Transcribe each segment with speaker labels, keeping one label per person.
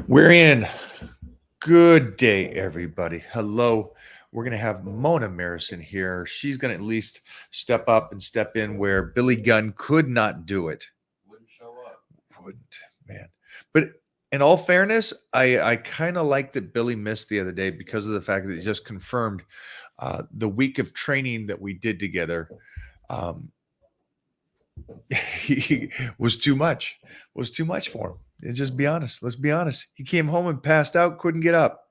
Speaker 1: We're in. Good day, everybody. Hello. We're going to have Mona Marison here. She's going to at least step up and step in where Billy Gunn could not do it.
Speaker 2: Wouldn't show up.
Speaker 1: Wouldn't, man. But in all fairness, I kind of like that Billy missed the other day because of the fact that he just confirmed the week of training that we did together. Um, he was too much. Was too much for him. Let's just be honest. Let's be honest. He came home and passed out, couldn't get up.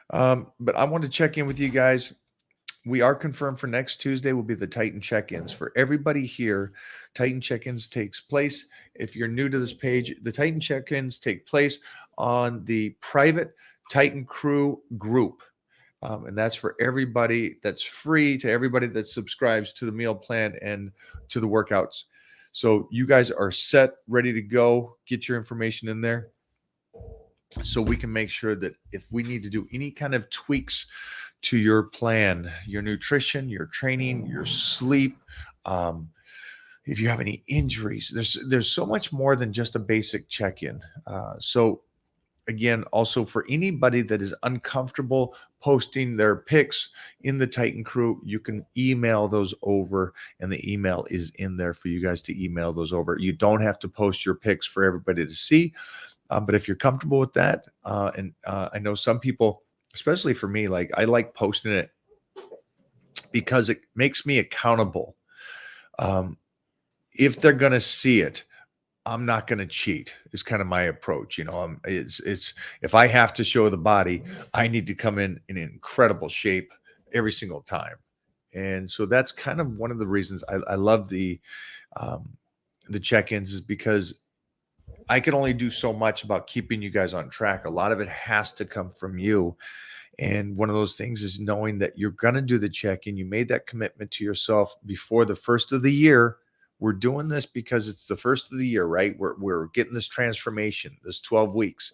Speaker 1: But I want to check in with you guys. We are confirmed for next Tuesday will be the Titan check-ins. For everybody here, Titan check-ins takes place. If you're new to this page, the Titan check-ins take place on the private Titan crew group. And that's for everybody. That's free to everybody that subscribes to the meal plan and to the workouts. So you guys are set, ready to go. Get your information in there so we can make sure that if we need to do any kind of tweaks to your plan, your nutrition, your training, your sleep, if you have any injuries, there's so much more than just a basic check-in. So again, also for anybody that is uncomfortable posting their pics in the Titan crew, you can email those over, and the email is in there for you guys to email those over. You don't have to post your pics for everybody to see. But if you're comfortable with that, and I know some people, especially for me, like I like posting it because it makes me accountable. If they're going to see it, I'm not going to cheat. Is kind of my approach. It's if I have to show the body, I need to come in incredible shape every single time. And so that's kind of one of the reasons I love the check-ins, is because I can only do so much about keeping you guys on track. A lot of it has to come from you. And one of those things is knowing that you're going to do the check-in. You made that commitment to yourself before the first of the year. We're doing this because it's the first of the year, right? We're getting this transformation, this 12 weeks.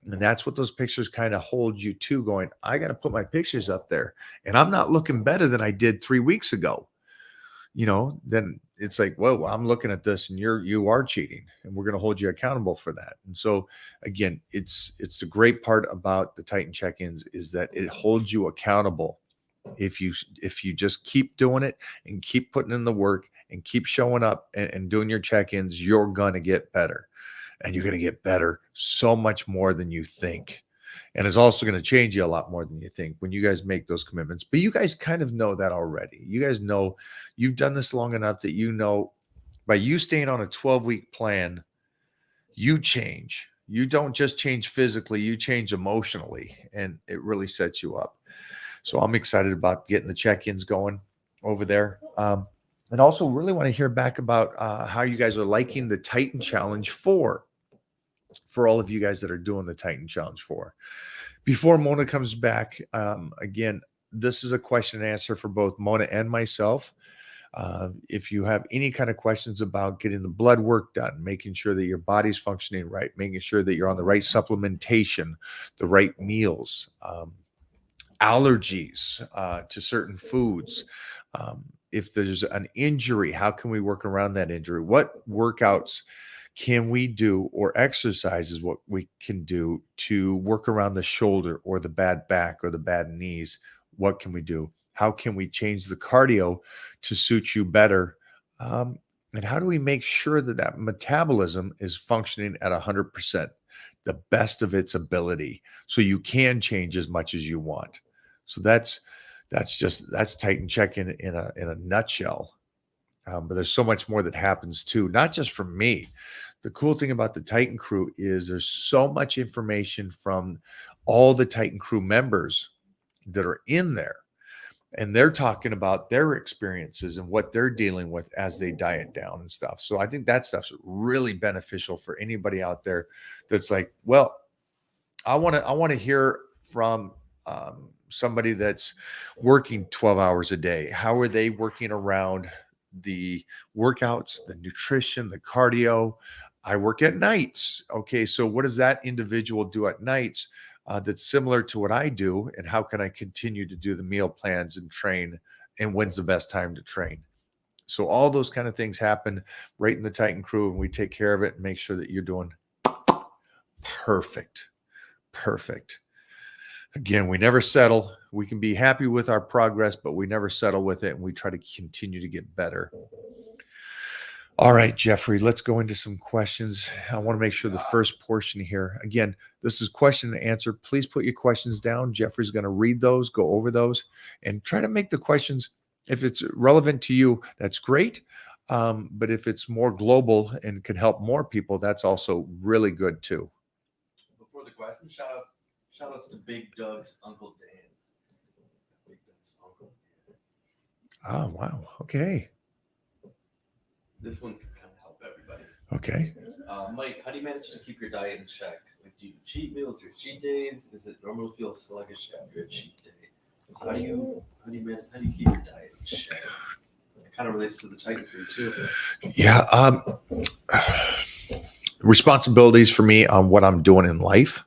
Speaker 1: And that's what those pictures kind of hold you to, going, I got to put my pictures up there. And I'm not looking better than I did 3 weeks ago. Then it's like, well, I'm looking at this and you are cheating, and we're going to hold you accountable for that. And so again, it's the great part about the Titan check-ins is that it holds you accountable. If you just keep doing it and keep putting in the work and keep showing up and doing your check-ins, you're going to get better, and you're going to get better so much more than you think. And it's also going to change you a lot more than you think when you guys make those commitments. But you guys kind of know that already. You guys know, you've done this long enough that you know, by you staying on a 12-week plan, you change. You don't just change physically, you change emotionally, and it really sets you up. So I'm excited about getting the check-ins going over there. And also really want to hear back about how you guys are liking the Titan Challenge 4 for all of you guys that are doing the Titan Challenge 4. Before Mona comes back, again, this is a question and answer for both Mona and myself. If you have any kind of questions about getting the blood work done, making sure that your body's functioning right, making sure that you're on the right supplementation, the right meals, allergies to certain foods, if there's an injury, how can we work around that injury? What workouts can we do, or exercises what we can do to work around the shoulder or the bad back or the bad knees? What can we do? How can we change the cardio to suit you better? And how do we make sure that that metabolism is functioning at 100%, the best of its ability, so you can change as much as you want? So that's Titan check-in in a nutshell. But there's so much more that happens too, not just from me. The cool thing about the Titan crew is there's so much information from all the Titan crew members that are in there, and they're talking about their experiences and what they're dealing with as they diet down and stuff. So I think that stuff's really beneficial for anybody out there that's like, well, I want to hear from somebody that's working 12 hours a day. How are they working around the workouts, the nutrition, the cardio? I work at nights. Okay, so what does that individual do at nights that's similar to what I do? And how can I continue to do the meal plans and train? And when's the best time to train? So all those kind of things happen right in the Titan crew, and we take care of it and make sure that you're doing perfect. Perfect. Again, we never settle. We can be happy with our progress, but we never settle with it, and we try to continue to get better. All right, Jeffrey, let's go into some questions. I want to make sure the first portion here, again, this is question and answer. Please put your questions down. Jeffrey's going to read those, go over those, and try to make the questions, if it's relevant to you, that's great. But if it's more global and can help more people, that's also really good too.
Speaker 2: Before the question, shout outs to Big Doug's Uncle Dan. Big Doug's Uncle Dan.
Speaker 1: Oh, wow. Okay.
Speaker 2: This one can kind of help everybody.
Speaker 1: Okay.
Speaker 2: Mike, how do you manage to keep your diet in check? Like, do you do cheat meals or cheat days? Is it normal to feel sluggish after a cheat day? So how do you keep your diet in check? It kind of relates to the Titan crew too.
Speaker 1: Yeah. Responsibilities for me on what I'm doing in life.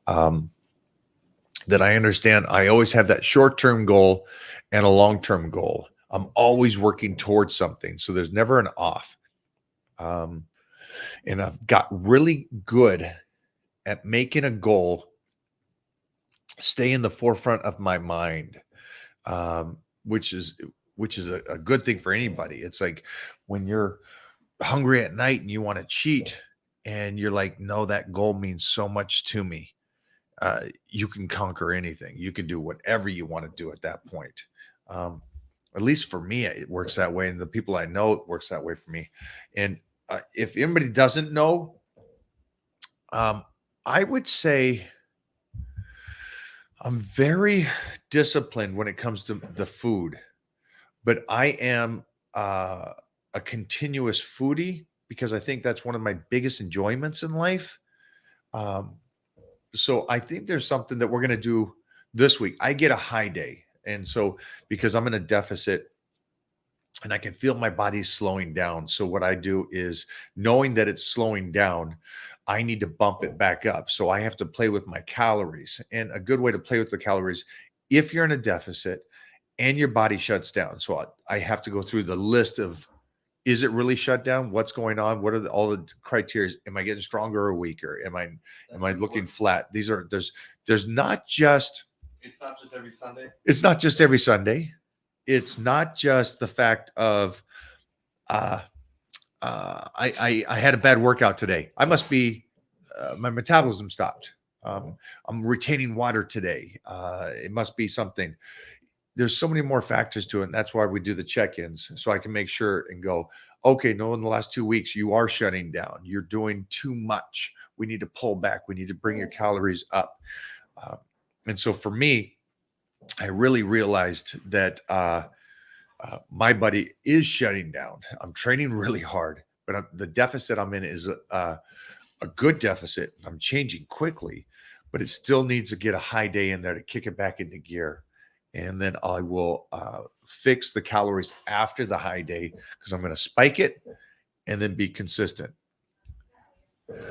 Speaker 1: That I understand. I always have that short-term goal and a long-term goal. I'm always working towards something. So there's never an off. And I've got really good at making a goal stay in the forefront of my mind, which is a good thing for anybody. It's like when you're hungry at night and you want to cheat and you're like, no, that goal means so much to me. You can conquer anything. You can do whatever you want to do at that point. At least for me, it works that way. And the people I know, it works that way for me. And if anybody doesn't know, I would say I'm very disciplined when it comes to the food, but I am a continuous foodie because I think that's one of my biggest enjoyments in life. So I think there's something that we're going to do this week. I get a high day. And so because I'm in a deficit and I can feel my body slowing down. So what I do is, knowing that it's slowing down, I need to bump it back up. So I have to play with my calories. And a good way to play with the calories, if you're in a deficit and your body shuts down. So I have to go through the list of, is it really shut down? What's going on? What are all the criteria? Am I getting stronger or weaker? Am I looking flat? There's not just,
Speaker 2: it's not just every Sunday.
Speaker 1: It's not just every Sunday. It's not just the fact of I had a bad workout today. I must be my metabolism stopped. I'm retaining water today. It must be something. There's so many more factors to it, and that's why we do the check-ins, so I can make sure and go, okay, no, in the last 2 weeks you are shutting down. You're doing too much. We need to pull back. We need to bring your calories up. And so for me, I really realized that my body is shutting down. I'm training really hard, but the deficit I'm in is a good deficit. I'm changing quickly, but it still needs to get a high day in there to kick it back into gear. And then I will fix the calories after the high day because I'm going to spike it and then be consistent.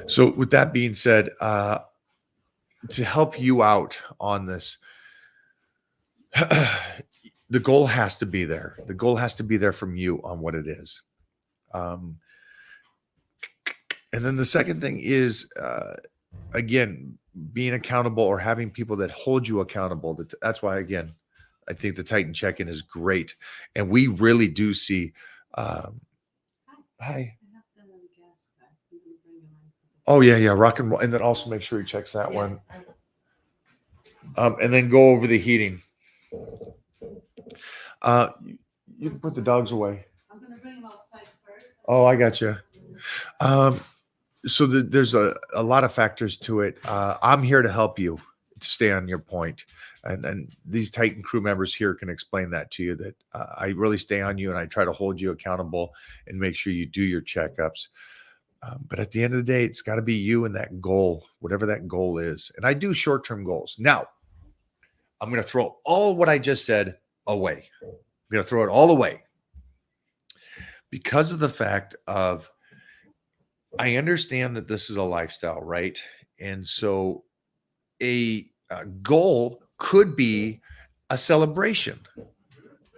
Speaker 1: So with that being said, to help you out on this, the goal has to be there. The goal has to be there from you on what it is. And then the second thing is, again, being accountable or having people that hold you accountable. That's why, again, I think the Titan check-in is great. And we really do see, hi. Oh, yeah. Rock and roll. And then also make sure he checks that one. And then go over the heating. You can put the dogs away.
Speaker 3: I'm going to bring them outside first.
Speaker 1: Oh, I got you. So there's a lot of factors to it. I'm here to help you to stay on your point. And these Titan crew members here can explain that to you, that I really stay on you and I try to hold you accountable and make sure you do your checkups. But at the end of the day, it's got to be you and that goal, whatever that goal is. And I do short-term goals. Now, I'm going to throw all what I just said away. I'm going to throw it all away because of the fact of, I understand that this is a lifestyle, right? And so a goal could be a celebration.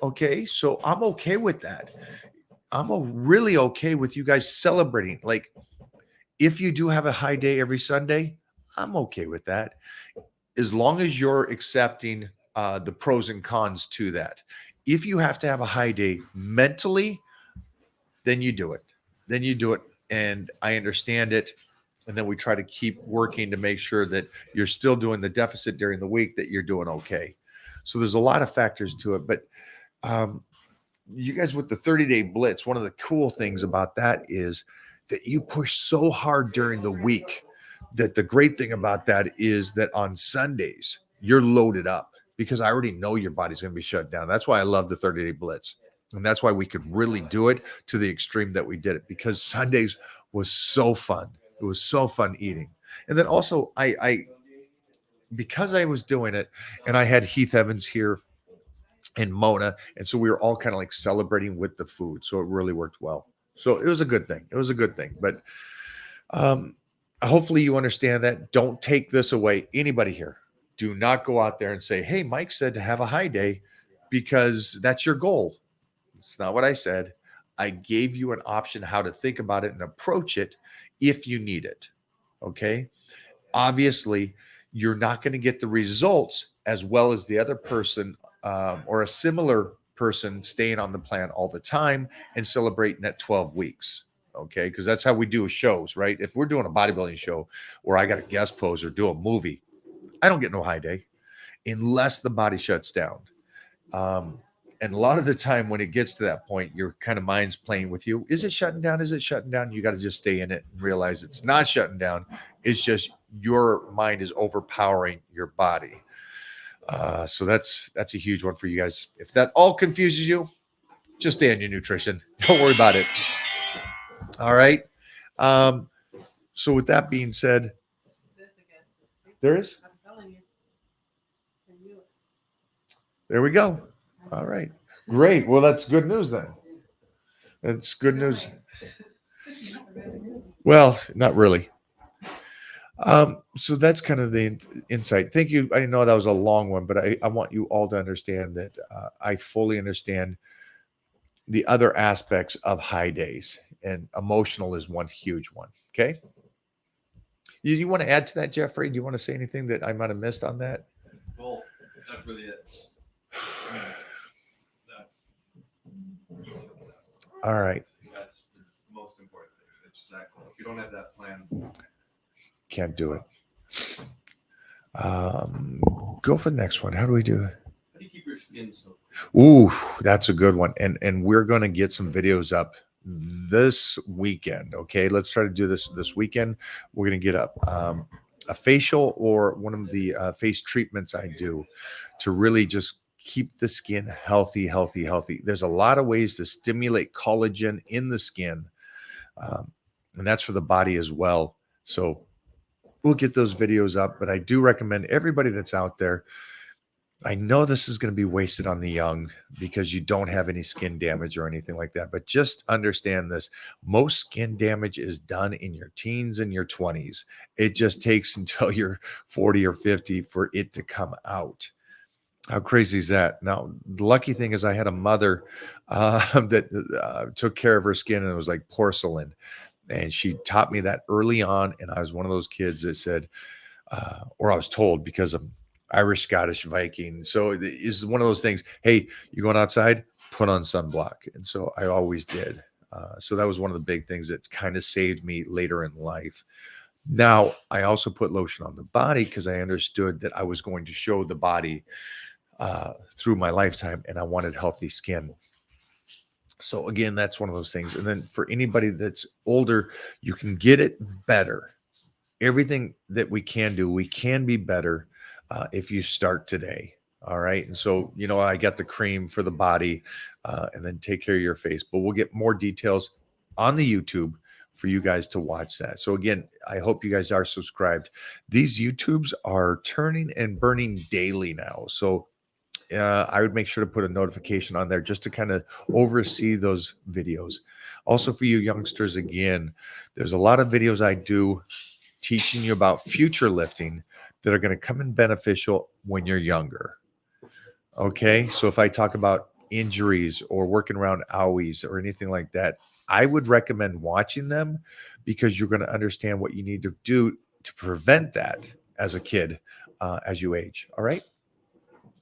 Speaker 1: Okay. So I'm okay with that. Really okay with you guys celebrating. Like, if you do have a high day every Sunday, I'm okay with that. As long as you're accepting the pros and cons to that. If you have to have a high day mentally, then you do it. Then you do it. And I understand it. And then we try to keep working to make sure that you're still doing the deficit during the week, that you're doing okay. So there's a lot of factors to it. But um, you guys with the 30-day blitz, one of the cool things about that is that you push so hard during the week that the great thing about that is that on Sundays, you're loaded up because I already know your body's going to be shut down. That's why I love the 30-day blitz. And that's why we could really do it to the extreme that we did it, because Sundays was so fun. It was so fun eating. And then also I because I was doing it and I had Heath Evans here and Mona. And so we were all kind of like celebrating with the food. So it really worked well. So it was a good thing. It was a good thing. But hopefully you understand that. Don't take this away. Anybody here, do not go out there and say, hey, Mike said to have a high day because that's your goal. It's not what I said. I gave you an option how to think about it and approach it if you need it. Okay. Obviously, you're not going to get the results as well as the other person or a similar person staying on the plan all the time and celebrating at 12 weeks. Okay. Because that's how we do shows, right? If we're doing a bodybuilding show where I got a guest pose or do a movie, I don't get no high day unless the body shuts down. And a lot of the time when it gets to that point, your kind of mind's playing with you. Is it shutting down? Is it shutting down? You got to just stay in it and realize it's not shutting down. It's just your mind is overpowering your body. So that's a huge one for you guys. If that all confuses you, just stay on your nutrition. Don't worry about it. All right. So with that being said, there is.
Speaker 3: I'm telling you. I knew it.
Speaker 1: There we go. All right. Great. Well, that's good news then. That's good news. Well, not really. So that's kind of the insight. Thank you. I know that was a long one, but I want you all to understand that I fully understand the other aspects of high days, and emotional is one huge one. Okay. You want to add to that, Jeffrey? Do you want to say anything that I might have missed on that?
Speaker 2: Well, that's really it. I mean,
Speaker 1: All right.
Speaker 2: that's the most important thing. It's exactly. If you don't have that plan,
Speaker 1: Can't do it. Go for the next one. How do we do it?
Speaker 2: how do you keep your skin so?
Speaker 1: Ooh, that's a good one. And we're going to get some videos up this weekend. Okay, let's try to do this weekend. We're going to get up a facial or one of the face treatments I do to really just keep the skin healthy. There's a lot of ways to stimulate collagen in the skin, and that's for the body as well. So we'll get those videos up, but I do recommend everybody that's out there. I know this is going to be wasted on the young because you don't have any skin damage or anything like that, but just understand this. Most skin damage is done in your teens and your 20s. It just takes until you're 40 or 50 for it to come out. How crazy is that? Now, the lucky thing is I had a mother that took care of her skin, and it was like porcelain. And she taught me that early on. And I was one of those kids that said, or I was told, because I'm Irish, Scottish, Viking. So it's one of those things. Hey, you going outside? Put on sunblock. And so I always did. So that was one of the big things that kind of saved me later in life. Now, I also put lotion on the body because I understood that I was going to show the body through my lifetime, and I wanted healthy skin. So again, that's one of those things. And then for anybody that's older, you can get it better. Everything that we can do, we can be better if you start today. All right. And so, I got the cream for the body and then take care of your face. But we'll get more details on the YouTube for you guys to watch that. So again, I hope you guys are subscribed. These YouTubes are turning and burning daily now. So I would make sure to put a notification on there just to kind of oversee those videos. Also for you youngsters, again, there's a lot of videos I do teaching you about future lifting that are going to come in beneficial when you're younger. Okay. So if I talk about injuries or working around owies or anything like that, I would recommend watching them because you're going to understand what you need to do to prevent that as a kid as you age. All right.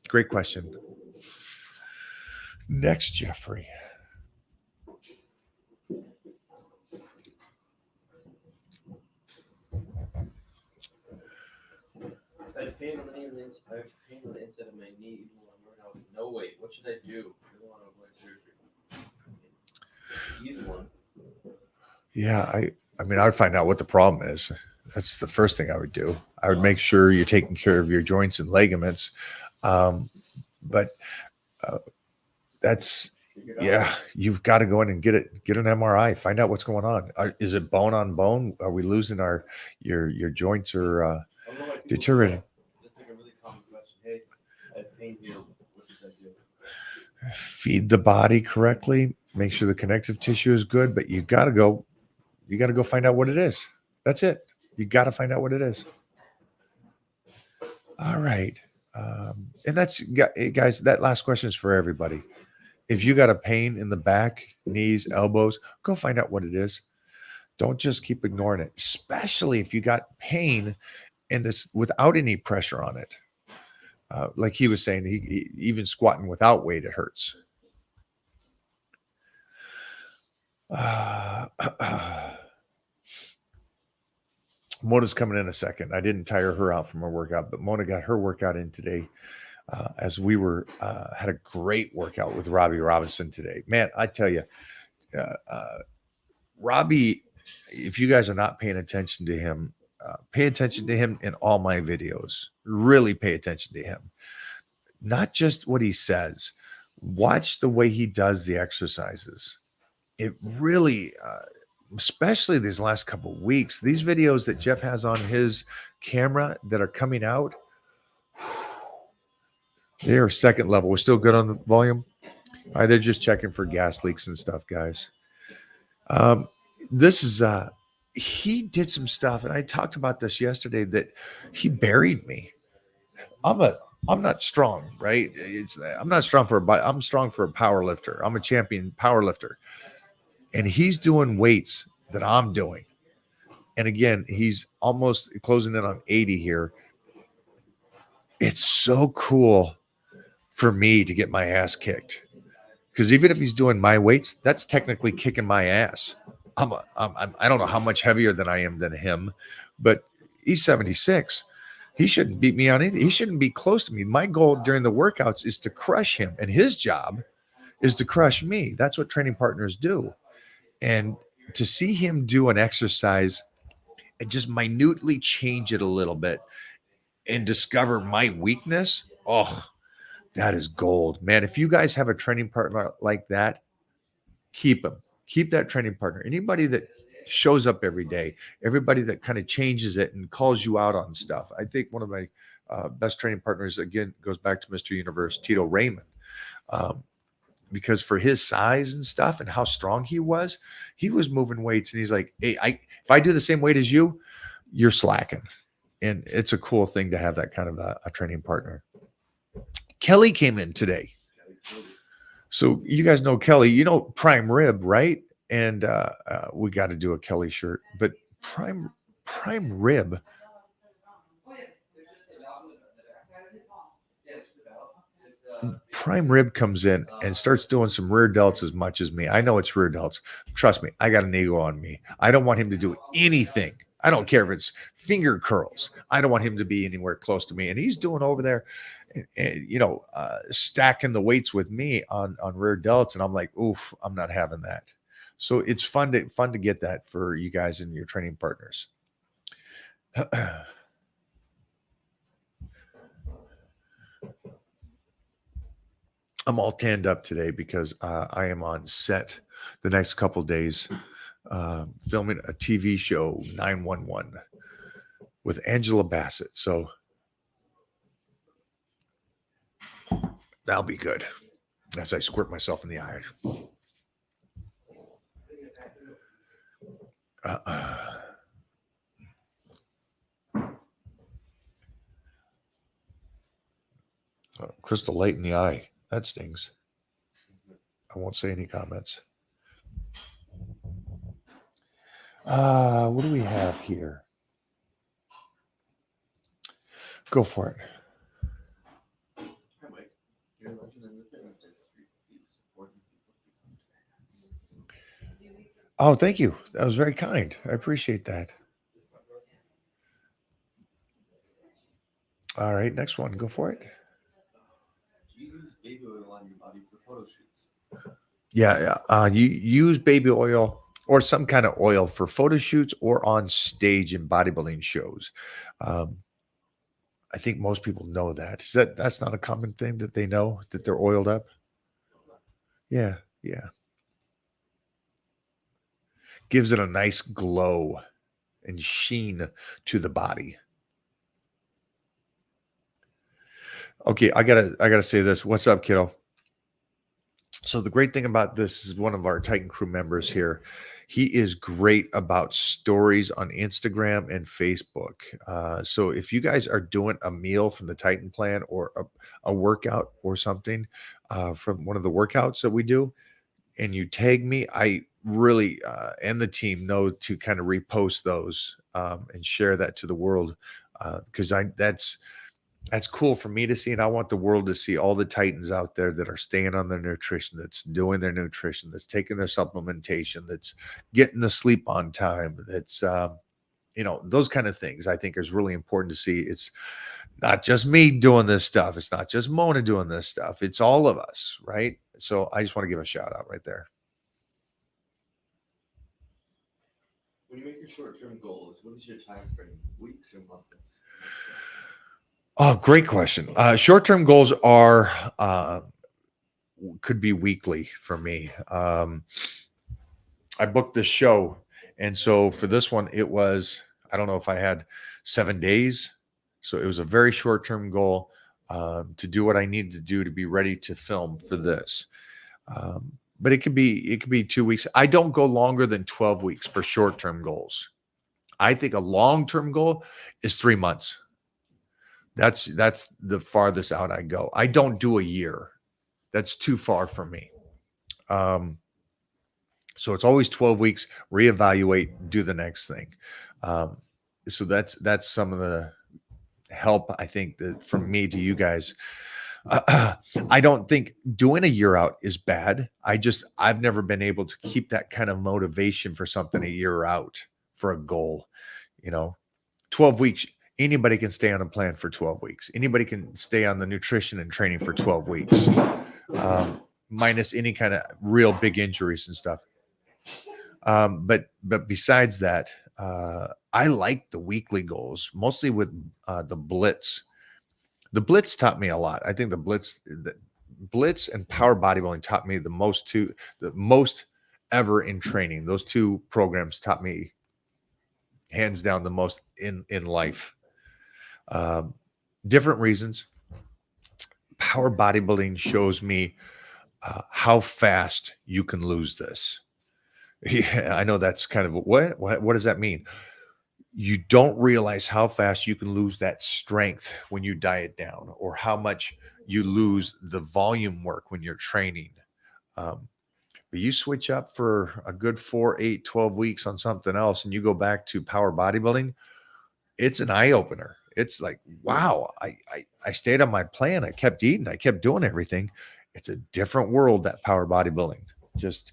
Speaker 1: Great question. Next, Jeffrey.
Speaker 2: I have pain on the knee and the inside. I have pain on the inside of my knee even when I'm working out. No weight. What should I do? I don't want to avoid surgery. Easy one.
Speaker 1: Yeah, I mean, I would find out what the problem is. That's the first thing I would do. I would make sure you're taking care of your joints and ligaments. But that's you've got to go in and get an MRI, find out what's going on. Is it bone on bone? Are we losing your joints or deteriorating?
Speaker 2: That's like a really common question. Hey, I have pain here. What should I do?
Speaker 1: Feed the body correctly, make sure the connective tissue is good, but you got to go find out what it is. That's it. You got to find out what it is. All right. And that's, guys, that last question is for everybody. If you got a pain in the back, knees, elbows, go find out what it is. Don't just keep ignoring it, especially if you got pain and it's without any pressure on it. Like he was saying, he even squatting without weight, it hurts. Mona's coming in a second. I didn't tire her out from her workout, but Mona got her workout in today. As we were had a great workout with Robbie Robinson today. Man, I tell you, Robbie, if you guys are not paying attention to him, pay attention to him in all my videos. Really pay attention to him. Not just what he says. Watch the way he does the exercises. It really, especially these last couple of weeks, these videos that Jeff has on his camera that are coming out, they're second level. We're still good on the volume. All right, they're just checking for gas leaks and stuff, guys. This is he did some stuff, and I talked about this yesterday, that he buried me. I'm not strong, right? I'm not strong I'm strong for a power lifter. I'm a champion power lifter. And he's doing weights that I'm doing. And again, he's almost closing in on 80 here. It's so cool for me to get my ass kicked. Because even if he's doing my weights, that's technically kicking my ass. I don't know how much heavier than I am than him, but he's 76. He shouldn't beat me on anything. He shouldn't be close to me. My goal during the workouts is to crush him, and his job is to crush me. That's what training partners do. And to see him do an exercise and just minutely change it a little bit and discover my weakness, oh, that is gold, man. If you guys have a training partner like that, keep him. Keep that training partner. Anybody that shows up every day, everybody that kind of changes it and calls you out on stuff. I think one of my best training partners, again, goes back to Mr. Universe, Tito Raymond. Because for his size and stuff and how strong he was moving weights. And he's like, hey, if I do the same weight as you, you're slacking. And it's a cool thing to have that kind of a training partner. Kelly came in today. So you guys know Kelly, you know Prime Rib, right? And we got to do a Kelly shirt, but Prime Rib. Prime Rib comes in and starts doing some rear delts as much as me. I know it's rear delts. Trust me, I got an ego on me. I don't want him to do anything. I don't care if it's finger curls. I don't want him to be anywhere close to me. And he's doing over there, stacking the weights with me on rear delts. And I'm like, oof, I'm not having that. So it's fun to get that for you guys and your training partners. I'm all tanned up today because I am on set the next couple of days filming a TV show, 911, with Angela Bassett. So that'll be good as I squirt myself in the eye. Crystal light in the eye. That stings. I won't say any comments. What do we have here? Go for it.
Speaker 2: Hi, Mike. You're a legend in the fitness industry. You supporting people to become fans.
Speaker 1: Oh, thank you. That was very kind. I appreciate that. All right, next one. Go for it.
Speaker 2: Do you use baby oil on your body for photo shoots?
Speaker 1: Yeah, you use baby oil or some kind of oil for photo shoots or on stage in bodybuilding shows. Um, I think most people know that. That's not a common thing that they know that they're oiled up? Yeah, yeah. Gives it a nice glow and sheen to the body. Okay, I gotta say this. What's up, kiddo? So the great thing about this is one of our Titan crew members here. He is great about stories on Instagram and Facebook. So if you guys are doing a meal from the Titan plan or a workout or something from one of the workouts that we do, and you tag me, I really and the team know to kind of repost those and share that to the world because that's cool for me to see, and I want the world to see all the Titans out there that are staying on their nutrition, that's doing their nutrition, that's taking their supplementation, that's getting the sleep on time, that's those kind of things. I think is really important to see. It's not just me doing this stuff. It's not just Mona doing this stuff. It's all of us, right? So I just want to give a shout out right there.
Speaker 2: When you make your short-term goals, what is your time frame? Weeks or months?
Speaker 1: Oh, great question. Short-term goals are could be weekly for me. I booked this show, and so for this one, it was I don't know if I had 7 days, so it was a very short-term goal to do what I needed to do to be ready to film for this. But it could be 2 weeks. I don't go longer than 12 weeks for short-term goals. I think a long-term goal is 3 months. That's the farthest out I go. I don't do a year. That's too far for me. So it's always 12 weeks, reevaluate, do the next thing. So that's some of the help I think that from me to you guys. I don't think doing a year out is bad. I've never been able to keep that kind of motivation for something a year out for a goal. 12 weeks, anybody can stay on a plan for 12 weeks. Anybody can stay on the nutrition and training for 12 weeks, minus any kind of real big injuries and stuff. But besides that, I like the weekly goals, mostly with the Blitz. The Blitz taught me a lot. I think the Blitz and Power Bodybuilding taught me the most ever in training. Those two programs taught me hands down the most in life. Different reasons. Power Bodybuilding shows me how fast you can lose this. Yeah, I know that's kind of what does that mean? You don't realize how fast you can lose that strength when you diet down, or how much you lose the volume work when you're training. But you switch up for a good 4, 8, 12 weeks on something else, and you go back to Power Bodybuilding, it's an eye opener. It's like, wow, I stayed on my plan. I kept eating. I kept doing everything. It's a different world, that Power Bodybuilding. Just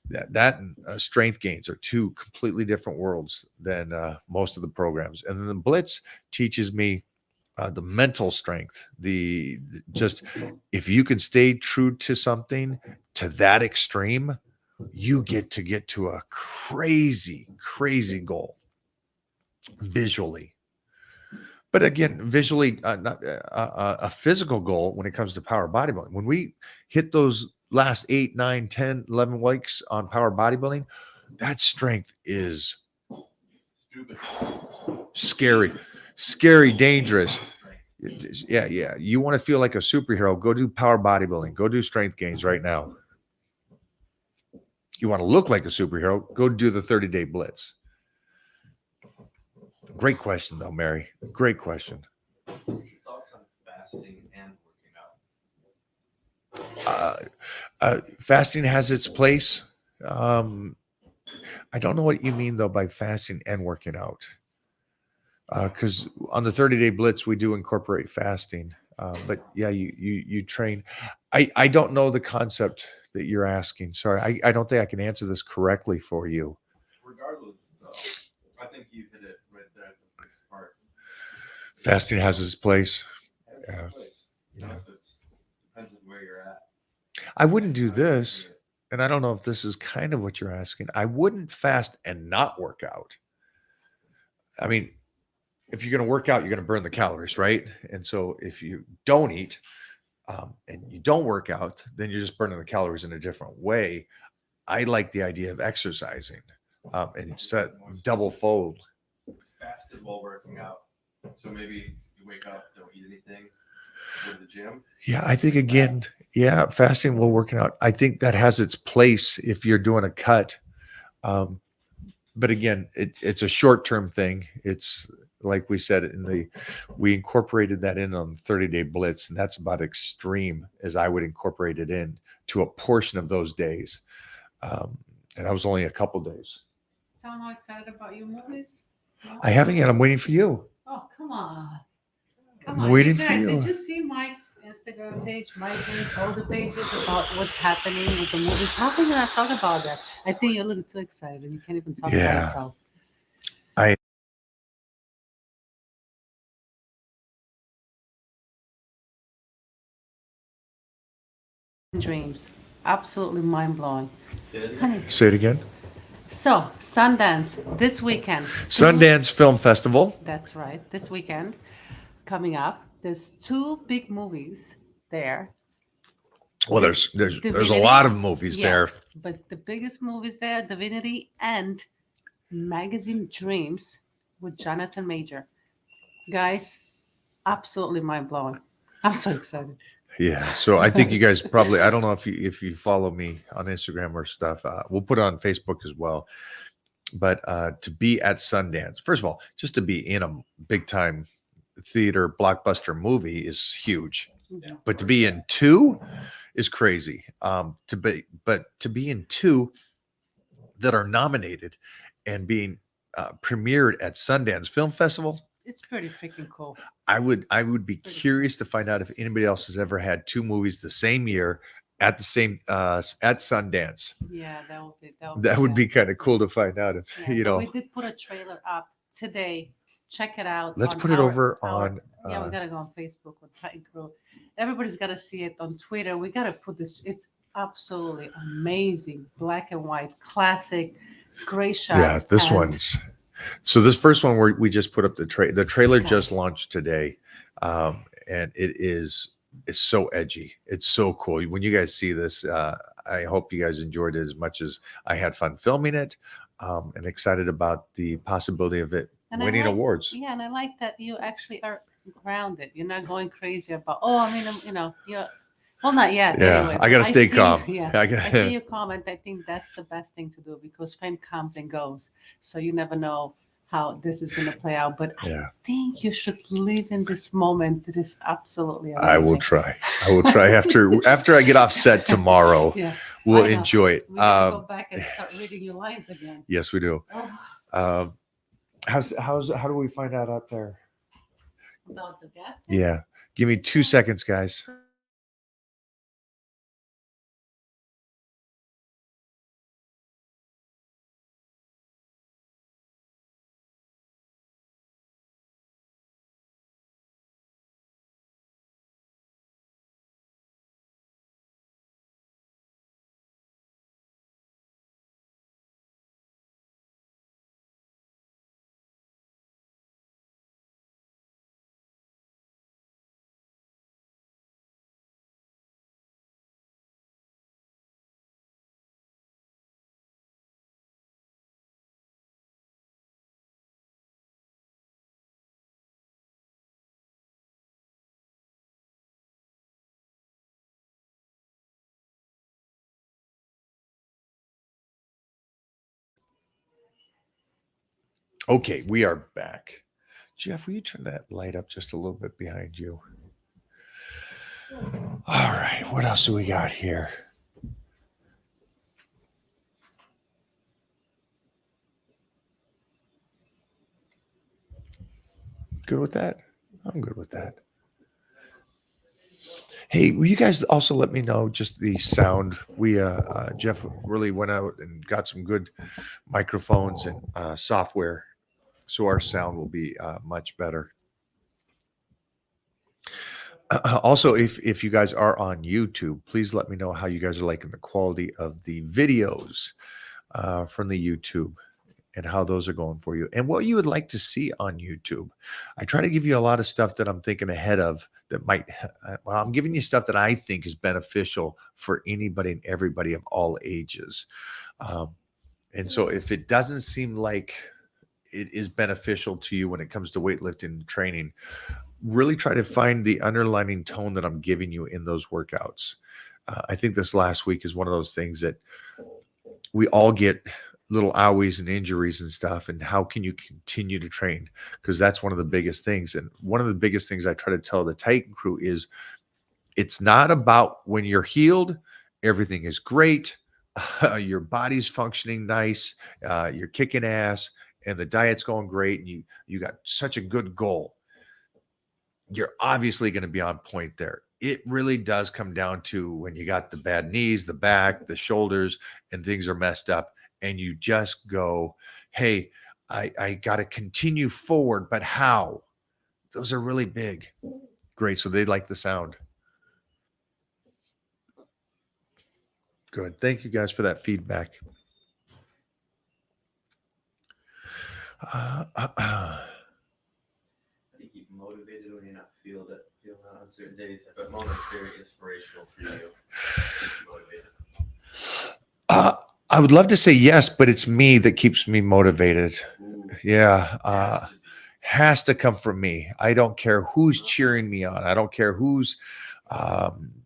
Speaker 1: that and strength gains are two completely different worlds than most of the programs. And then the Blitz teaches me the mental strength. Just if you can stay true to something to that extreme, you get to a crazy, crazy goal visually. But again, visually, not a physical goal when it comes to Power Bodybuilding. When we hit those last 8, 9, 10, 11 weeks on Power Bodybuilding, that strength is scary, dangerous. Yeah. You want to feel like a superhero, go do Power Bodybuilding, go do strength gains right now. You want to look like a superhero, go do the 30-day Blitz. Great question, though, Mary. Great question.
Speaker 2: What's your thoughts on fasting and working out?
Speaker 1: Fasting has its place. I don't know what you mean though by fasting and working out. Because on the 30-day blitz, we do incorporate fasting. But yeah, you train. I don't know the concept that you're asking. Sorry, I don't think I can answer this correctly for you.
Speaker 2: Regardless, though, I think you hit it right there at the first part.
Speaker 1: Fasting has its place.
Speaker 2: Has
Speaker 1: Yeah.
Speaker 2: its place. You know, so it depends on where you're at.
Speaker 1: I wouldn't do
Speaker 2: How you're
Speaker 1: this,
Speaker 2: doing it.
Speaker 1: and I don't know if this is kind of what you're asking. I wouldn't fast and not work out. I mean, if you're going to work out, you're going to burn the calories, right? And so if you don't eat and you don't work out, then you're just burning the calories in a different way. I like the idea of exercising and instead double fold.
Speaker 2: Fasted while working out. So maybe you wake up, don't eat anything, go to the gym.
Speaker 1: Yeah, I think again, yeah, fasting while working out. I think that has its place if you're doing a cut. But again, it's a short-term thing. It's like we said we incorporated that in on the 30-day blitz, and that's about extreme as I would incorporate it in to a portion of those days. And that was only a couple days.
Speaker 3: Sound all excited about your movies? No?
Speaker 1: I haven't yet. I'm waiting for you.
Speaker 3: Oh, come on.
Speaker 1: I'm
Speaker 3: Come on.
Speaker 1: waiting
Speaker 3: you
Speaker 1: for
Speaker 3: guys,
Speaker 1: you.
Speaker 3: Did you see Mike's Instagram page? Mike made all the pages about what's happening with the movies. How can you not talk about that? I think you're a little too excited. You can't even talk about
Speaker 1: Yeah.
Speaker 3: yourself. Dreams. Absolutely mind blowing.
Speaker 2: Say that again.
Speaker 3: Honey.
Speaker 1: Say it again.
Speaker 3: So, Sundance this weekend.
Speaker 1: Sundance Film Festival.
Speaker 3: That's right. This weekend coming up. There's two big movies there.
Speaker 1: Well, there's a
Speaker 3: Divinity.
Speaker 1: lot of movies there.
Speaker 3: Yes, but the biggest movies there, Divinity and Magazine Dreams with Jonathan Major. Guys, absolutely mind blowing. I'm so excited.
Speaker 1: Yeah. So I think you guys probably, I don't know if you follow me on Instagram or stuff. We'll put it on Facebook as well. But to be at Sundance, first of all, just to be in a big time theater blockbuster movie is huge.
Speaker 3: Mhm.
Speaker 1: But to be in two is crazy. To be in two that are nominated and being premiered at Sundance Film Festival,
Speaker 3: It's pretty freaking cool.
Speaker 1: I would be
Speaker 3: Pretty
Speaker 1: curious to find out if anybody else has ever had two movies the same year at the same at Sundance.
Speaker 3: Yeah, that
Speaker 1: That would
Speaker 3: sad.
Speaker 1: be kind of cool to find out if
Speaker 3: Yeah,
Speaker 1: you
Speaker 3: but
Speaker 1: know.
Speaker 3: we did put a trailer up today. Check it out.
Speaker 1: Let's
Speaker 3: on
Speaker 1: put it over on.
Speaker 3: Yeah, we gotta go on Facebook with Titan Crew. Everybody's gotta see it on Twitter. We gotta put this. It's absolutely amazing, black and white, classic, great shots.
Speaker 1: Yeah, this
Speaker 3: and
Speaker 1: one's. So this first one we just put up the trailer
Speaker 3: Scott.
Speaker 1: just launched today, and it's so edgy. It's so cool. When you guys see this, I hope you guys enjoyed it as much as I had fun filming it, and excited about the possibility of it
Speaker 3: And I
Speaker 1: winning
Speaker 3: like-
Speaker 1: awards.
Speaker 3: Yeah, and I like that you actually are grounded. You're not going crazy about. Oh, I mean, you're. Well, not yet.
Speaker 1: Yeah,
Speaker 3: anyway,
Speaker 1: I gotta
Speaker 3: but
Speaker 1: stay
Speaker 3: see-
Speaker 1: calm.
Speaker 3: Yeah.
Speaker 1: I
Speaker 3: I
Speaker 1: got-
Speaker 3: see your comment. I think that's the best thing to do because fame comes and goes. So you never know how this is going to play out. But I
Speaker 1: Yeah,
Speaker 3: think you should live in this moment. It is absolutely amazing.
Speaker 1: I will try. I will try after I get off set tomorrow.
Speaker 3: Yeah.
Speaker 1: We'll
Speaker 3: I know.
Speaker 1: enjoy it.
Speaker 3: We gotta go back and start reading your lines again.
Speaker 1: Yes, we do.
Speaker 3: Oh,
Speaker 1: How do we find out there?
Speaker 3: about the gas tank?
Speaker 1: Yeah, give me 2 seconds, guys. Okay, we are back. Jeff, will you turn that light up just a little bit behind you? All right, what else do we got here? Good with that? I'm good with that. Hey, will you guys also let me know just the sound? We Jeff really went out and got some good microphones and software, so our sound will be much better. Also, if you guys are on YouTube, please let me know how you guys are liking the quality of the videos from the YouTube and how those are going for you and what you would like to see on YouTube. I try to give you a lot of stuff that I'm thinking ahead of that might, well, I'm giving you stuff that I think is beneficial for anybody and everybody of all ages. Um, and so if it doesn't seem like it is beneficial to you when it comes to weightlifting and training, really try to find the underlining tone that I'm giving you in those workouts. I think this last week is one of those things that we all get little owies and injuries and stuff. And how can you continue to train? Because that's one of the biggest things. And one of the biggest things I try to tell the Titan crew is it's not about when you're healed, everything is great, your body's functioning nice, you're kicking ass, and the diet's going great, and you got such a good goal. You're obviously going to be on point there. It really does come down to when you got the bad knees, the back, the shoulders, and things are messed up, and you just go, hey, I got to continue forward, but how? Those are really big. Great. So they like the sound. Good. Thank you guys for that feedback.
Speaker 2: How do you keep motivated when you're not feeling that on certain days? I bet Mona is very inspirational for you. Keep you motivated.
Speaker 1: I would love to say yes, but it's me that keeps me motivated.
Speaker 2: Ooh,
Speaker 1: Yeah.
Speaker 2: has to be.
Speaker 1: Has to come from me. I don't care who's cheering me on. I don't care who's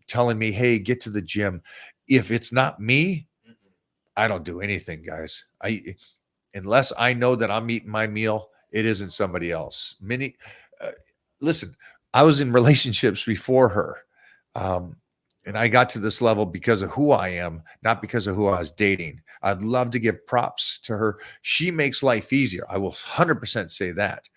Speaker 1: telling me, hey, get to the gym. If it's not me,
Speaker 2: Mhm.
Speaker 1: I don't do anything, guys. Unless I know that I'm eating my meal, it isn't somebody else. Uh, Listen, I was in relationships before her. Um, and I got to this level because of who I am, not because of who I was dating. I'd love to give props to her. She makes life easier. I will 100% say that.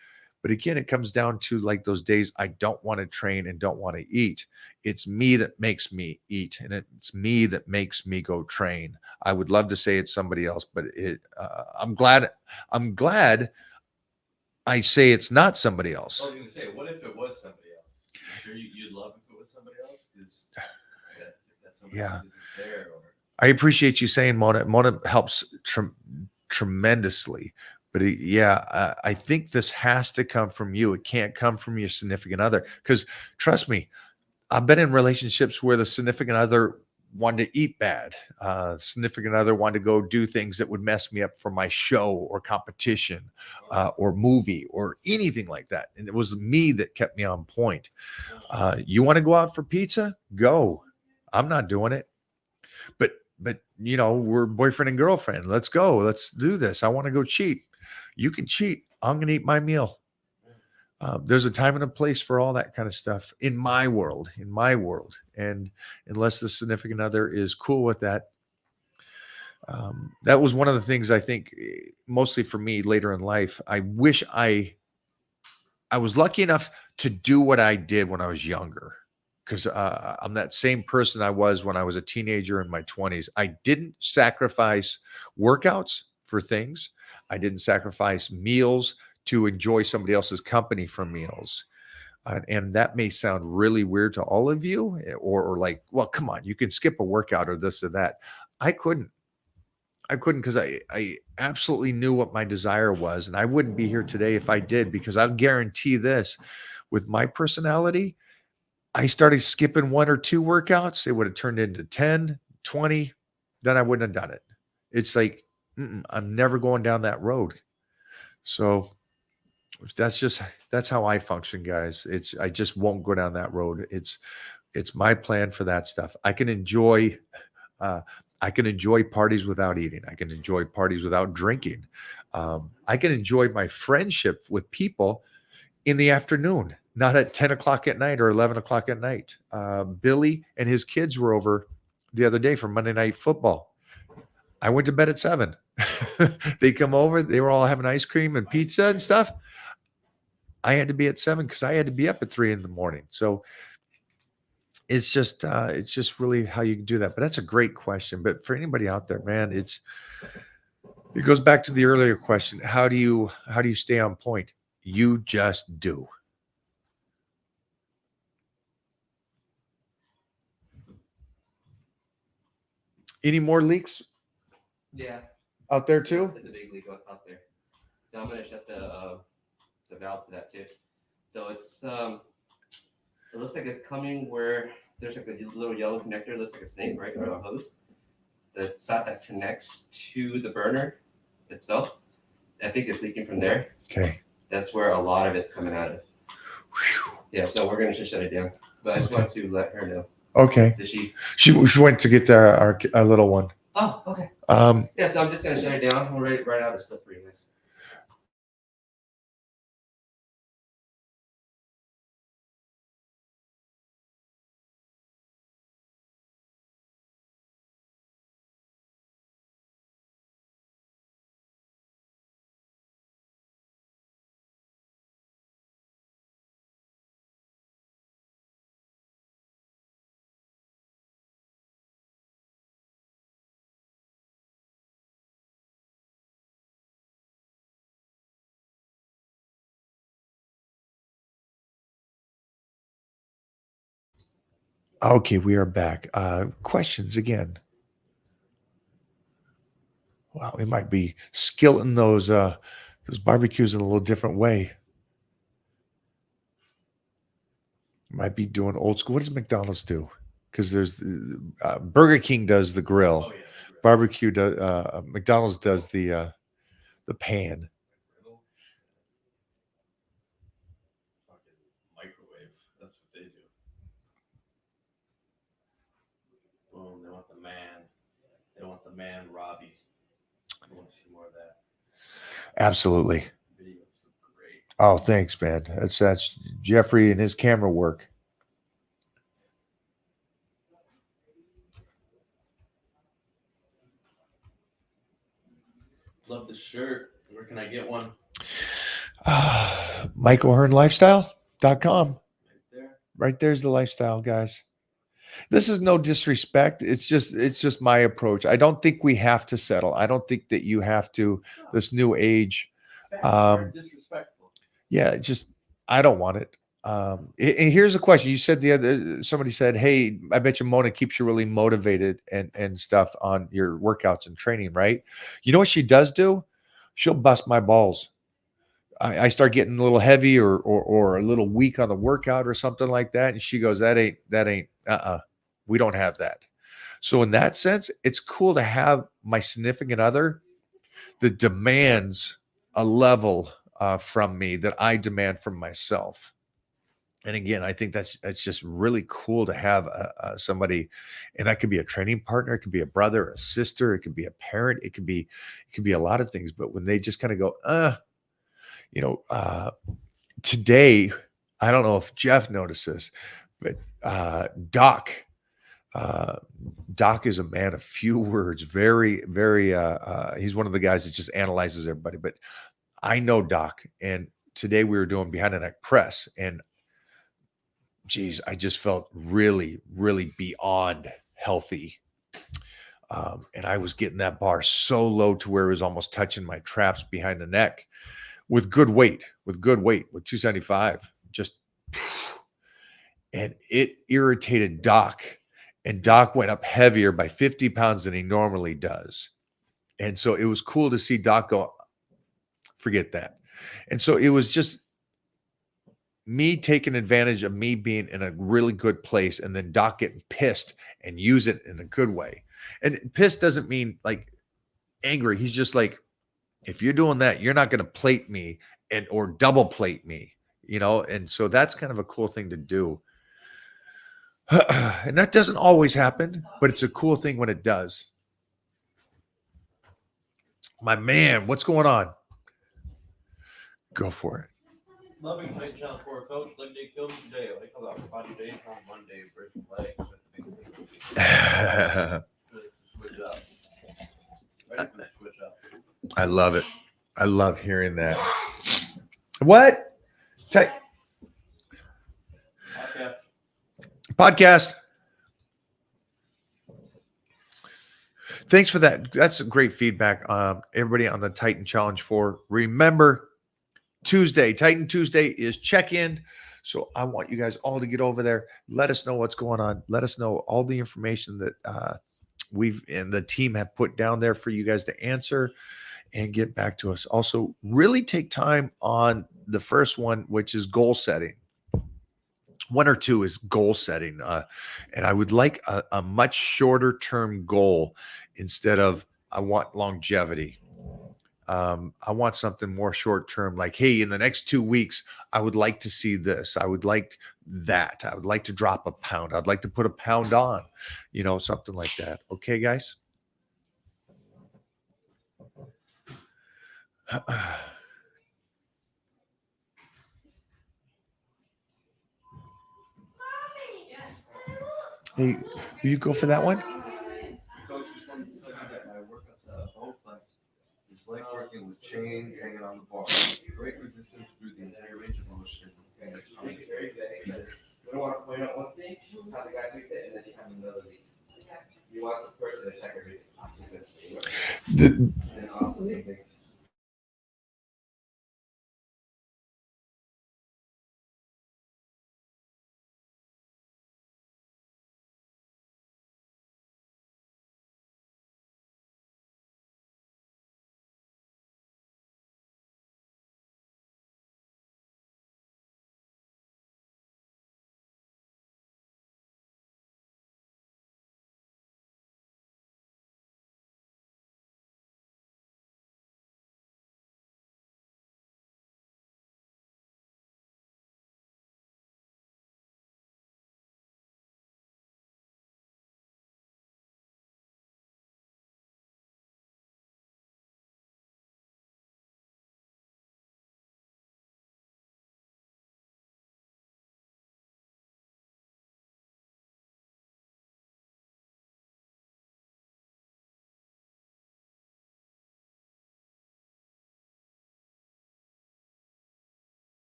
Speaker 1: But again, it comes down to like those days I don't want to train and don't want to eat. It's me that makes me eat, and it's me that makes me go train. I would love to say it's somebody else, but I'm glad. I'm glad I say it's not somebody
Speaker 2: I
Speaker 1: else.
Speaker 2: was going to say, what if it was somebody else? You sure you'd love if it was somebody else? Because that somebody
Speaker 1: Yeah.
Speaker 2: else isn't there. Or
Speaker 1: I appreciate you saying Mona. Mona helps tremendously. But I think this has to come from you. It can't come from your significant other. Because trust me, I've been in relationships where the significant other wanted to eat bad. Significant other wanted to go do things that would mess me up for my show or competition or movie or anything like that. And it was me that kept me on point. You want to go out for pizza? Go. I'm not doing it. But we're boyfriend and girlfriend. Let's go. Let's do this. I want to go cheat. You can cheat. I'm gonna eat my meal. There's a time and a place for all that kind of stuff in my world. And unless the significant other is cool with that, that was one of the things I think, mostly for me later in life. I wish I was lucky enough to do what I did when I was younger, because I'm that same person I was when I was a teenager in my 20s. I didn't sacrifice workouts for things. I didn't sacrifice meals to enjoy somebody else's company from meals. And that may sound really weird to all of you, or like, well, come on, you can skip a workout or this or that. I couldn't. Because I absolutely knew what my desire was. And I wouldn't be here today if I did, because I'll guarantee this, with my personality, I started skipping one or two workouts. It would have turned into 10, 20. Then I wouldn't have done it. It's like, I'm never going down that road. So that's how I function, guys. I just won't go down that road. It's my plan for that stuff. I can enjoy parties without eating. I can enjoy parties without drinking. I can enjoy my friendship with people in the afternoon, not at 10 o'clock at night or 11 o'clock at night. Billy and his kids were over the other day for Monday Night Football. I went to bed at 7. They come over, they were all having ice cream and pizza and stuff. I had to be at 7 because I had to be up at 3 in the morning. So it's just really how you do that. But that's a great question. But for anybody out there, man, it goes back to the earlier question. How do you stay on point? You just do. Any more leaks
Speaker 4: Yeah,
Speaker 1: out there too?
Speaker 4: it's a big leak out there. So I'm gonna shut the valve to that too. So it's it looks like it's coming where there's like a little yellow connector, looks like a snake, right, or a hose. The side that connects to the burner itself, I think it's leaking from there.
Speaker 1: Okay.
Speaker 4: That's where a lot of it's coming out of. Yeah, so we're gonna just shut it down. But I just wanted to let her know.
Speaker 1: Okay.
Speaker 4: Did she?
Speaker 1: She went to get our little one.
Speaker 4: Oh, okay.
Speaker 1: Um,
Speaker 4: Yeah, so I'm just gonna shut it down. We'll right out of stuff for you guys.
Speaker 1: okay, we are back. Questions again. Wow, we might be skilling those barbecues in a little different way. Might be doing old school. What does McDonald's do? Because there's Burger King does the grill.
Speaker 2: Oh, yeah.
Speaker 1: Barbecue does. McDonald's does the pan.
Speaker 2: Fucking microwave. That's what they do. Boom. They want the man. They want the man, Robbie. I want to see more of that.
Speaker 1: Absolutely.
Speaker 2: Videos are great.
Speaker 1: Oh, thanks, man. That's Jeffrey and his camera work.
Speaker 2: Love the shirt. Where can I get one?
Speaker 1: MichaelHearnLifestyle.com.
Speaker 2: Right there.
Speaker 1: Right there's the lifestyle, guys. This is no disrespect. It's just my approach. I don't think we have to settle. I don't think that you have to. This new age.
Speaker 2: Facts are disrespectful.
Speaker 1: Yeah, just I don't want it. And here's a question. You said somebody said, "Hey, I bet you Mona keeps you really motivated and stuff on your workouts and training, right?" You know what she does do? She'll bust my balls. I start getting a little heavy or a little weak on the workout or something like that, and she goes, "That ain't we don't have that." So in that sense, it's cool to have my significant other that demands a level from me that I demand from myself. And again, I think that's just really cool to have somebody, and that could be a training partner, it could be a brother, a sister, it could be a parent, it could be a lot of things. But when they just kind of go, today, I don't know if Jeff noticed this, but Doc is a man of few words, very, very. He's one of the guys that just analyzes everybody. But I know Doc, and today we were doing behind the neck press, and geez, I just felt really, really beyond healthy. And I was getting that bar so low to where it was almost touching my traps behind the neck with good weight, with 275. Just, and it irritated Doc. And Doc went up heavier by 50 pounds than he normally does. And so it was cool to see Doc go, forget that. And so it was just me taking advantage of me being in a really good place, and then Doc getting pissed and use it in a good way. And pissed doesn't mean like angry. He's just like, if you're doing that, you're not going to plate me or double plate me, And so that's kind of a cool thing to do. And that doesn't always happen, but it's a cool thing when it does. My man, what's going on? Go for it.
Speaker 2: Loving Tight Challenge 4 coach, leg day killed me today. I like how the upper body days on Monday versus legs. That's a big thing. Switch up. Ready for the switch up.
Speaker 1: I love it. I love hearing that. What? Tight
Speaker 2: Podcast.
Speaker 1: podcast. Thanks for that. That's great feedback. Everybody on the Titan Challenge 4. Remember, Tuesday, Titan Tuesday is check-in. So I want you guys all to get over there. Let us know what's going on. Let us know all the information that we've and the team have put down there for you guys to answer and get back to us. Also, really take time on the first one, which is goal setting. 1 or 2 is goal setting. And I would like a much shorter term goal instead of I want longevity. I want something more short term, like, hey, in the next 2 weeks, I would like to see this. I would like that. I would like to drop a pound. I'd like to put a pound on, something like that. Okay, guys? Hey, will you go for that one?
Speaker 2: Coach just wanted to tell you that my workouts Bowflex is like working with chains hanging on the bar. Great resistance through the entire range of motion. And it's
Speaker 4: Very good. You don't want to point out one thing, have the guy fix it, and then you have another lead. You want the person to check everything. Essentially. And also same thing.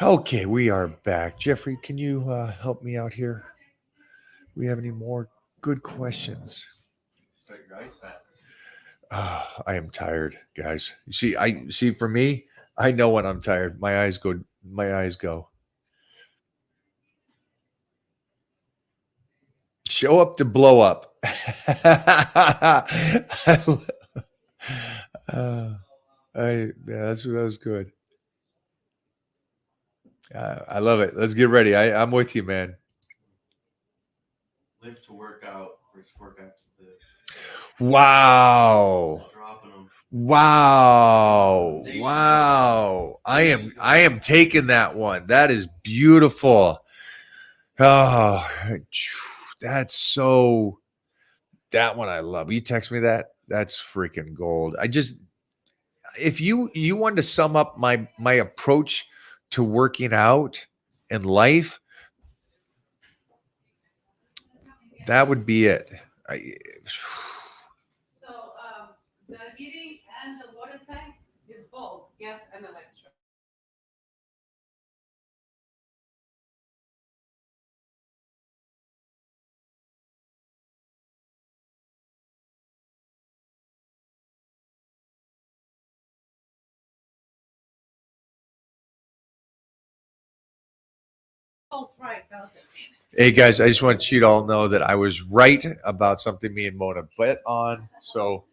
Speaker 1: Okay, we are back. Jeffrey, can you help me out here? We have any more good questions?
Speaker 2: start your ice baths.
Speaker 1: I am tired, guys. You see for me, I know when I'm tired. My eyes go. Show up to blow up. That was good. I love it. Let's get ready. I'm with you, man.
Speaker 2: Live to work out versus workout to live.
Speaker 1: Wow.
Speaker 2: Dropping them.
Speaker 1: Wow. I am taking that one. That is beautiful. Oh, that's that one I love. You text me that? That's freaking gold. If you wanted to sum up my approach to working out and life, that would be it.
Speaker 3: So the heating and the water tank is both gas and electric. both right. That was it.
Speaker 1: Hey guys, I just want you to all know that I was right about something me and Mona bet on. So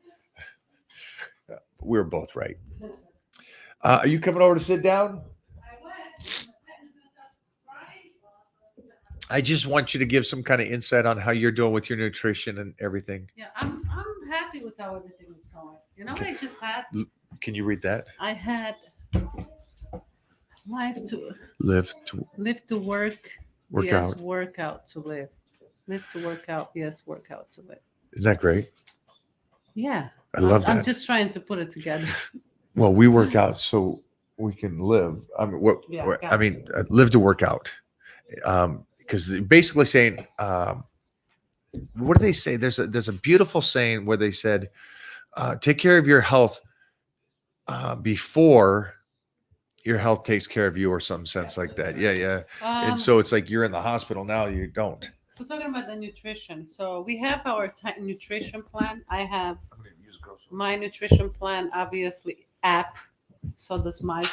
Speaker 1: we were both right. Are you coming over to sit down? I just want you to give some kind of insight on how you're doing with your nutrition and everything.
Speaker 3: Yeah, I'm happy with how everything is going. You know what I just had?
Speaker 1: Can you read that?
Speaker 3: I had life to
Speaker 1: Live to
Speaker 3: live to work.
Speaker 1: work
Speaker 3: yes,
Speaker 1: out.
Speaker 3: work out to live. Live to work out. Yes, work out to live.
Speaker 1: Isn't that great?
Speaker 3: Yeah.
Speaker 1: I love
Speaker 3: I'm
Speaker 1: that.
Speaker 3: just trying to put it together.
Speaker 1: Well, we work out so we can live. I mean,
Speaker 3: Yeah,
Speaker 1: I mean, live to work out. Because they're basically saying, what do they say? There's a beautiful saying where they said, take care of your health before your health takes care of you, or some sense like that. Yeah, yeah. And so it's like you're in the hospital now. You don't.
Speaker 3: So talking about the nutrition. So we have our nutrition plan. I have my nutrition plan, obviously app. So does Mike.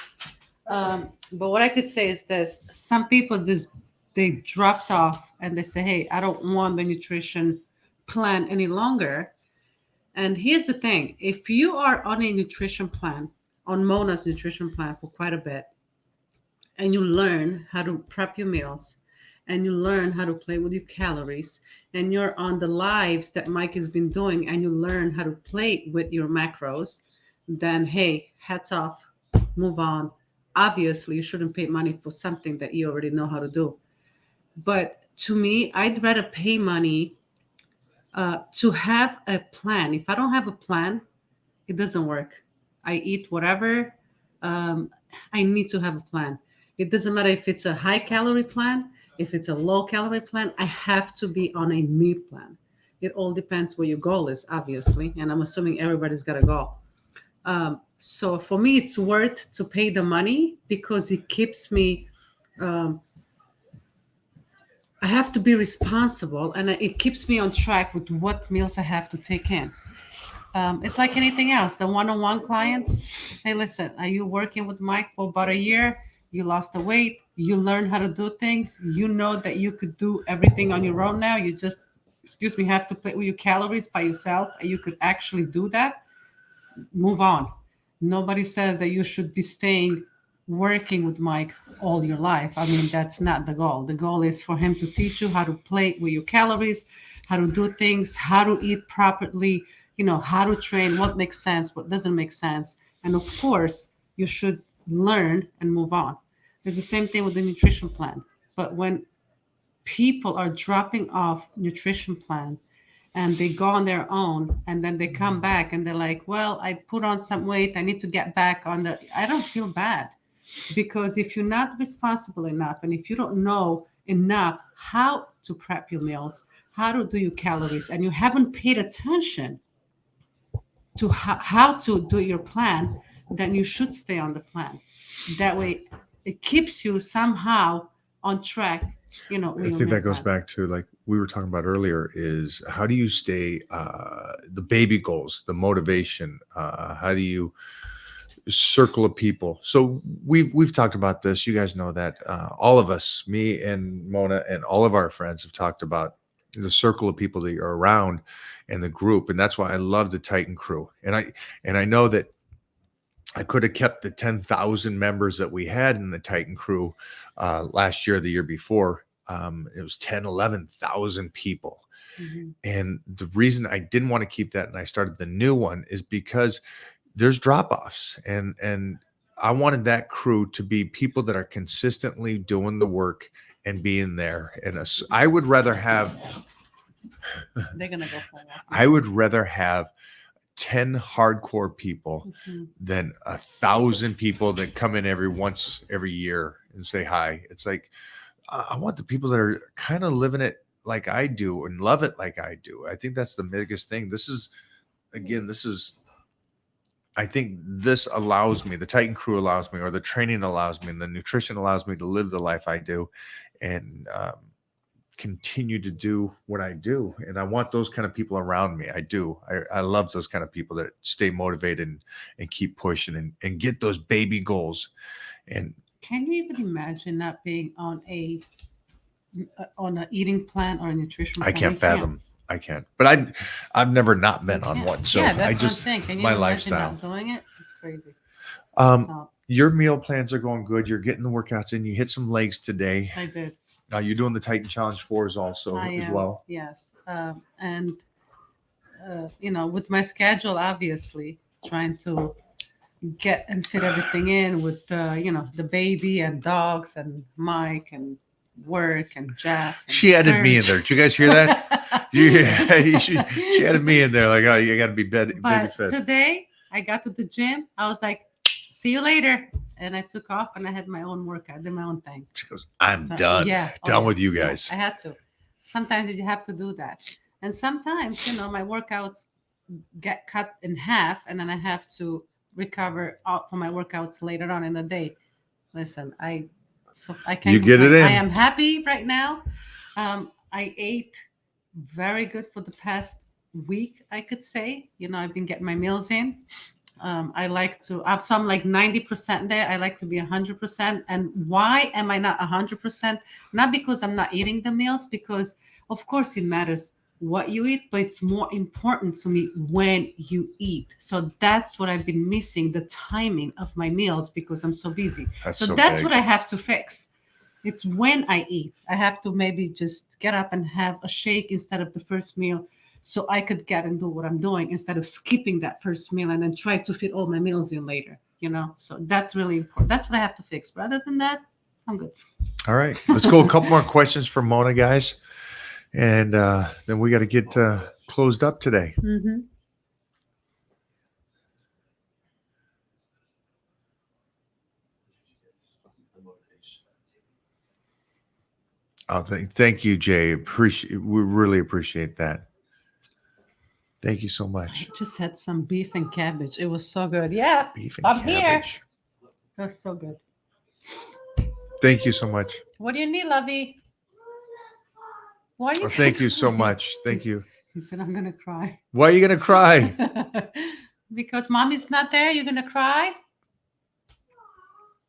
Speaker 3: But what I could say is this: some people just they dropped off and they say, "Hey, I don't want the nutrition plan any longer." And here's the thing: if you are on a nutrition plan, on Mona's nutrition plan for quite a bit, and you learn how to prep your meals, and you learn how to play with your calories, and you're on the lives that Mike has been doing, and you learn how to play with your macros, then hey, hats off, move on. Obviously, you shouldn't pay money for something that you already know how to do. But to me, I'd rather pay money to have a plan. If I don't have a plan, it doesn't work. I eat whatever. I need to have a plan. It doesn't matter if it's a high calorie plan, if it's a low calorie plan, I have to be on a meal plan. It all depends what your goal is, obviously. And I'm assuming everybody's got a goal. So for me, it's worth to pay the money because it keeps me, I have to be responsible and it keeps me on track with what meals I have to take in. It's like anything else. The one-on-one clients, hey, listen, are you working with Mike for about a year? You lost the weight. You learn how to do things. You know that you could do everything on your own now. You just, have to play with your calories by yourself. And you could actually do that. Move on. Nobody says that you should be staying working with Mike all your life. I mean, that's not the goal. The goal is for him to teach you how to play with your calories, how to do things, how to eat properly, how to train, what makes sense, what doesn't make sense. And of course, you should learn and move on. It's the same thing with the nutrition plan. But when people are dropping off nutrition plans and they go on their own and then they come back and they're like, well, I put on some weight. I need to get back on I don't feel bad, because if you're not responsible enough and if you don't know enough how to prep your meals, how to do your calories, and you haven't paid attention to how to do your plan, then you should stay on the plan. That way it keeps you somehow on track.
Speaker 1: I think that goes back to like we were talking about earlier, is how do you stay the baby goals, the motivation, how do you circle of people? So we've talked about this, you guys know that, all of us, me and Mona and all of our friends, have talked about the circle of people that you're around and the group. And that's why I love the Titan crew. And I know that I could have kept the 10,000 members that we had in the Titan crew last year, the year before. It was 11,000 people.
Speaker 3: Mm-hmm.
Speaker 1: And the reason I didn't want to keep that and I started the new one is because there's drop-offs, and I wanted that crew to be people that are consistently doing the work and being there. And I would rather have
Speaker 3: they're gonna go for that.
Speaker 1: I would rather have 10 hardcore people than 1,000 people that come in every year and say hi. It's like, I want the people that are kind of living it like I do and love it like I do. I think that's the biggest thing. I think this allows me, the Titan crew allows me, or the training allows me, and the nutrition allows me to live the life I do and continue to do what I do. And I want those kind of people around me. I do. I love those kind of people that stay motivated and keep pushing and get those baby goals. And
Speaker 3: can you even imagine not being on a on an eating plan or a nutrition
Speaker 1: I
Speaker 3: plan.
Speaker 1: can't
Speaker 3: You
Speaker 1: fathom. I can't. But I've never not been
Speaker 3: You
Speaker 1: on
Speaker 3: can't.
Speaker 1: one. So
Speaker 3: yeah,
Speaker 1: I
Speaker 3: that's
Speaker 1: just
Speaker 3: what I'm saying. Can you
Speaker 1: my
Speaker 3: imagine
Speaker 1: lifestyle.
Speaker 3: not doing it? It's crazy.
Speaker 1: Um,
Speaker 3: So
Speaker 1: your meal plans are going good. You're getting the workouts in. You hit some legs today.
Speaker 3: I did.
Speaker 1: You're doing the Titan Challenge 4s also
Speaker 3: I
Speaker 1: as
Speaker 3: am.
Speaker 1: well.
Speaker 3: Yes. And with my schedule, obviously trying to get and fit everything in with the baby and dogs and Mike and work and Jeff. And
Speaker 1: She added me in
Speaker 3: Serge.
Speaker 1: there. Did you guys hear that? Yeah, she added me in there. Like, oh, you got to be baby
Speaker 3: But
Speaker 1: fed.
Speaker 3: today I got to the gym. I was like, "See you later," and I took off and I had my own workout. I did my own thing.
Speaker 1: She goes, I'm
Speaker 3: So,
Speaker 1: done.
Speaker 3: Yeah,
Speaker 1: Done with you
Speaker 3: yeah,
Speaker 1: guys.
Speaker 3: I had to. Sometimes you have to do that, and sometimes my workouts get cut in half, and then I have to recover out for my workouts later on in the day. Listen, I can't.
Speaker 1: You get it
Speaker 3: complain. I
Speaker 1: in.
Speaker 3: am happy right now. I ate very good for the past week. I could say, I've been getting my meals in. I like to. So I'm like 90% there. I like to be 100%. And why am I not 100%? Not because I'm not eating the meals, because of course it matters what you eat, but it's more important to me when you eat. So that's what I've been missing, the timing of my meals, because I'm so busy.
Speaker 1: That's
Speaker 3: So that's
Speaker 1: big.
Speaker 3: what I have to fix. It's when I eat. I have to maybe just get up and have a shake instead of the first meal, so I could get and do what I'm doing instead of skipping that first meal and then try to fit all my meals in later. So that's really important. That's what I have to fix. But other than that, I'm good.
Speaker 1: All right. Let's go a couple more questions for Mona, guys. And then we got to get closed up today.
Speaker 3: Mm-hmm.
Speaker 2: The motivation.
Speaker 1: Thank you, Jay. We really appreciate that. Thank you so much.
Speaker 3: I just had some beef and cabbage. It was so good. Yeah,
Speaker 1: Beef and
Speaker 3: I'm here.
Speaker 1: cabbage.
Speaker 3: it was so good.
Speaker 1: Thank you so much.
Speaker 3: What do you need, Lovey? Why are you?
Speaker 1: Oh, thank you so much. Thank you.
Speaker 3: He said, "I'm gonna cry."
Speaker 1: Why are you gonna cry?
Speaker 3: Because mommy's not there. You're gonna cry.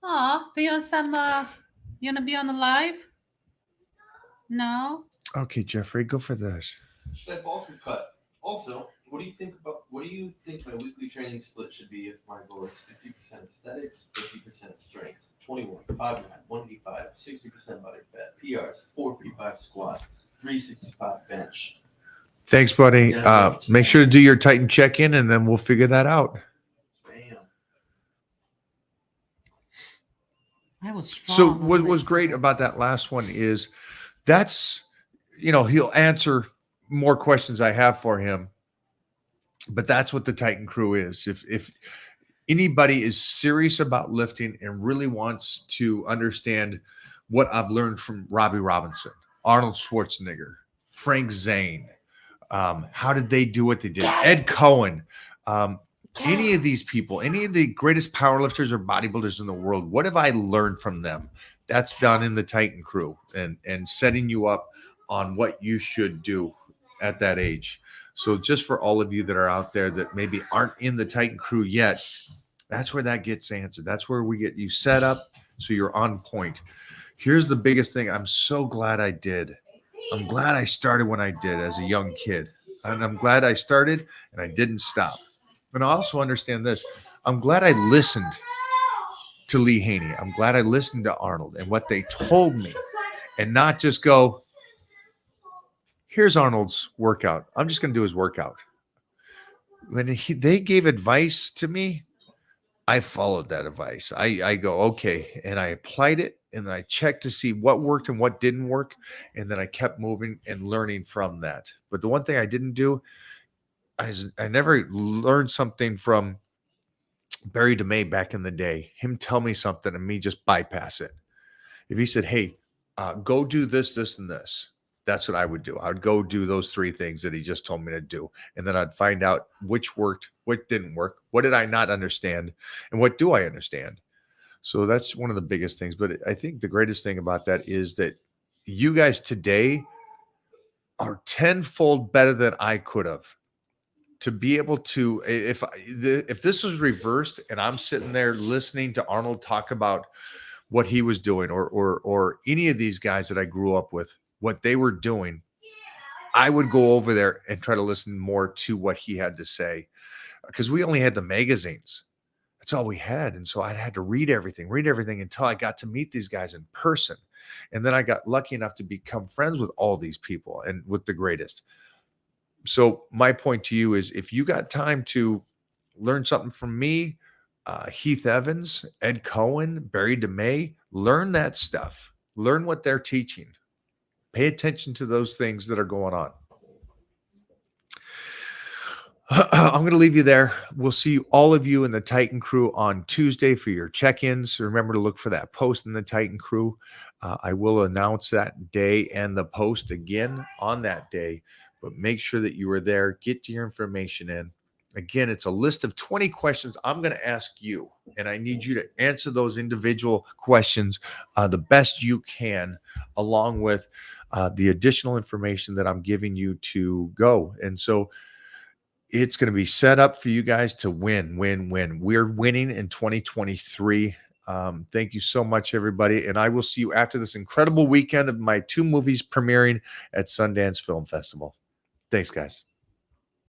Speaker 3: Aw, do you want some? You wanna be on the live? No.
Speaker 1: Okay, Jeffrey, go for this.
Speaker 2: Should I bulk or cut? Also, what do you think my weekly training split should be if my goal is 50% aesthetics, 50% strength, 21, 5'9", 185, 60% body fat, PRs, 455 squat, 365 bench.
Speaker 1: Thanks, buddy.
Speaker 2: Yeah,
Speaker 1: Make sure to do your Titan check-in, and then we'll figure that out.
Speaker 2: Bam.
Speaker 3: I was strong.
Speaker 1: So
Speaker 3: on
Speaker 1: what was
Speaker 3: this.
Speaker 1: great about that last one is that's, he'll answer more questions I have for him, but that's what the Titan crew is. If anybody is serious about lifting and really wants to understand what I've learned from Robbie Robinson, Arnold Schwarzenegger, Frank Zane, how did they do what they did? Ed Cohen, any of these people, any of the greatest powerlifters or bodybuilders in the world, what have I learned from them? That's done in the Titan crew and setting you up on what you should do at that age. So just for all of you that are out there that maybe aren't in the Titan crew yet, that's where that gets answered. That's where we get you set up so you're on point. Here's the biggest thing. I'm so glad I did. I'm glad I started when I did as a young kid. And I'm glad I started and I didn't stop. And I also understand this. I'm glad I listened to Lee Haney. I'm glad I listened to Arnold and what they told me, and not just go, here's Arnold's workout. I'm just going to do his workout. When they gave advice to me, I followed that advice. I go, okay. And I applied it, and I checked to see what worked and what didn't work. And then I kept moving and learning from that. But the one thing I didn't do, I never learned something from Barry DeMay back in the day, him tell me something and me just bypass it. If he said, hey, go do this, this, and this, that's what I would do. I would go do those three things that he just told me to do. And then I'd find out which worked, what didn't work, what did I not understand, and what do I understand. So that's one of the biggest things. But I think the greatest thing about that is that you guys today are tenfold better than I could have. To be able to, if this was reversed and I'm sitting there listening to Arnold talk about what he was doing, or any of these guys that I grew up with, what they were doing, I would go over there and try to listen more to what he had to say, because we only had the magazines. That's all we had. And so I had to read everything until I got to meet these guys in person. And then I got lucky enough to become friends with all these people and with the greatest. So my point to you is, if you got time to learn something from me, Heath Evans, Ed Cohen, Barry DeMay, learn that stuff. Learn what they're teaching. Pay attention to those things that are going on. I'm going to leave you there. We'll see all of you in the Titan Crew on Tuesday for your check-ins. Remember to look for that post in the Titan Crew. I will announce that day and the post again on that day, but make sure that you are there. Get your information in. Again, it's a list of 20 questions I'm going to ask you, and I need you to answer those individual questions the best you can, along with the additional information that I'm giving you to go. And so it's going to be set up for you guys to win. We're winning in 2023. Thank you so much, everybody. And I will see you after this incredible weekend of my 2 movies premiering at Sundance Film Festival. Thanks, guys.